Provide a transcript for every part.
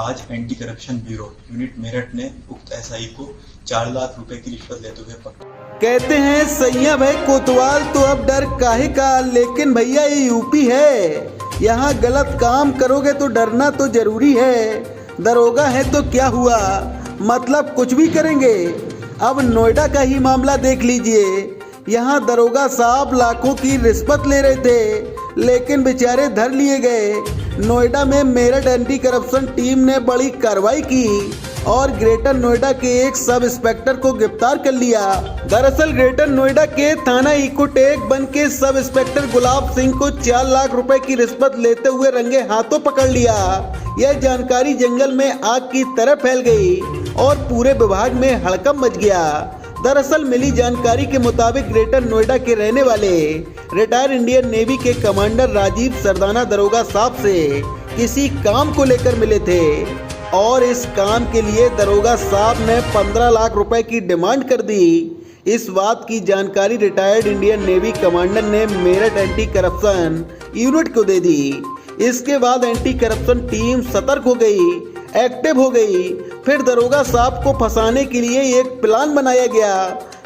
आज anti corruption bureau unit Meerut ने उक्त एसआई को 4 लाख रुपए की रिश्वत लेते हुए पकड़ा। कहते हैं सैया भाई कोतवाल तो अब डर काहे का, लेकिन भैया ये यूपी है, यहाँ गलत काम करोगे तो डरना तो जरूरी है। दरोगा है तो क्या हुआ, मतलब कुछ भी करेंगे। अब नोएडा का ही मामला देख लीजिए, यहाँ दरोगा साहब लाखों की रिश्वत ले रहे थे, लेकिन बेचारे धर लिए गए। नोएडा में मेरठ एंटी करप्शन टीम ने बड़ी कार्रवाई की और ग्रेटर नोएडा के एक सब इंस्पेक्टर को गिरफ्तार कर लिया। दरअसल ग्रेटर नोएडा के थाना इकोटेक वन के सब इंस्पेक्टर गुलाब सिंह को 4 लाख रुपए की रिश्वत लेते हुए रंगे हाथों पकड़ लिया। यह जानकारी जंगल में आग की तरह फैल गई और पूरे विभाग में हड़कंप मच गया। दरअसल मिली जानकारी के मुताबिक ग्रेटर नोएडा के रहने वाले रिटायर्ड इंडियन नेवी के कमांडर राजीव सरदाना दरोगा साहब से किसी काम को लेकर मिले थे और इस काम के लिए दरोगा साहब ने 15 लाख रुपए की डिमांड कर दी। इस बात की जानकारी रिटायर्ड इंडियन नेवी कमांडर ने मेरठ एंटी करप्शन यूनिट को दे दी। इसके बाद एंटी करप्शन टीम सतर्क हो गई, एक्टिव हो गई। फिर दरोगा साहब को फंसाने के लिए एक प्लान बनाया गया।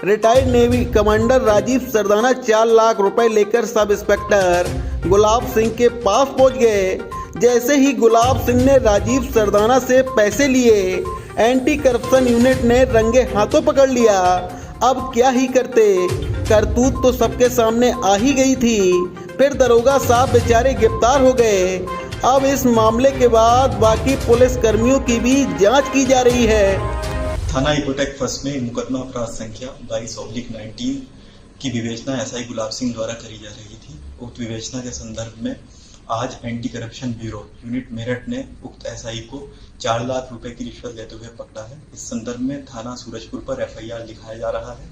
Retired navy commander Rajiv Sardana 4 lakh रुपए लेकर सब इंस्पेक्टर गुलाब सिंह के पास पहुंच गए। जैसे ही गुलाब सिंह ने राजीव सरदाना से पैसे लिए, एंटी करप्शन यूनिट ने रंगे हाथों पकड़ लिया। अब क्या ही करते, करतूत तो सबके सामने आ ही गई थी। फिर दरोगा साहब बेचारे गिरफ्तार हो गए। अब इस मामले के बाद बाकी पुलिस कर्मियों की भी जांच की जा रही है। थाना इकोटेक फर्स्ट में मुकदमा अपराध संख्या 22/19 की विवेचना एसआई गुलाब सिंह द्वारा करी जा रही थी। उक्त विवेचना के संदर्भ में आज anti corruption bureau unit Meerut ने उक्त एसआई को 4 लाख रुपए की रिश्वत लेते हुए पकड़ा है। इस संदर्भ में थाना सूरजपुर पर एफआईआर लिखाया जा रहा है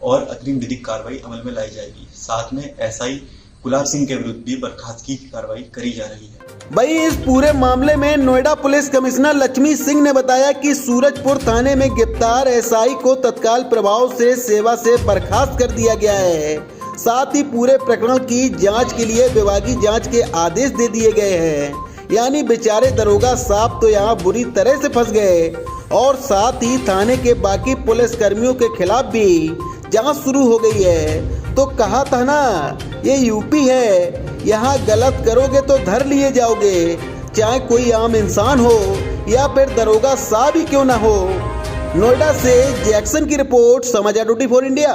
और अग्रिम विधिक कार्रवाई अमल में लाई जाएगी। साथ में एसआई गुलाब सिंह के विरुद्ध भी बर्खास्तगी की कार्रवाई करी जा रही है। भाई इस पूरे मामले में नोएडा पुलिस कमिश्नर लक्ष्मी सिंह ने बताया कि सूरजपुर थाने में गिरफ्तार एसआई को तत्काल प्रभाव से सेवा से बर्खास्त कर दिया गया है। साथ ही पूरे प्रकरण की जांच के लिए विभागीय जांच के आदेश दे दिए गए हैं। यानी बेचारे दरोगा साहब तो यहाँ बुरी तरह से फंस गए और साथ ही थाने के बाकी पुलिस कर्मियों के खिलाफ भी जांच शुरू हो गई है। तो कहा था ना, ये यूपी है, यहाँ गलत करोगे तो धर लिए जाओगे, चाहे कोई आम इंसान हो या फिर दरोगा साहब ही क्यों ना हो। नोएडा से जैक्सन की रिपोर्ट, समाचार 24 इंडिया।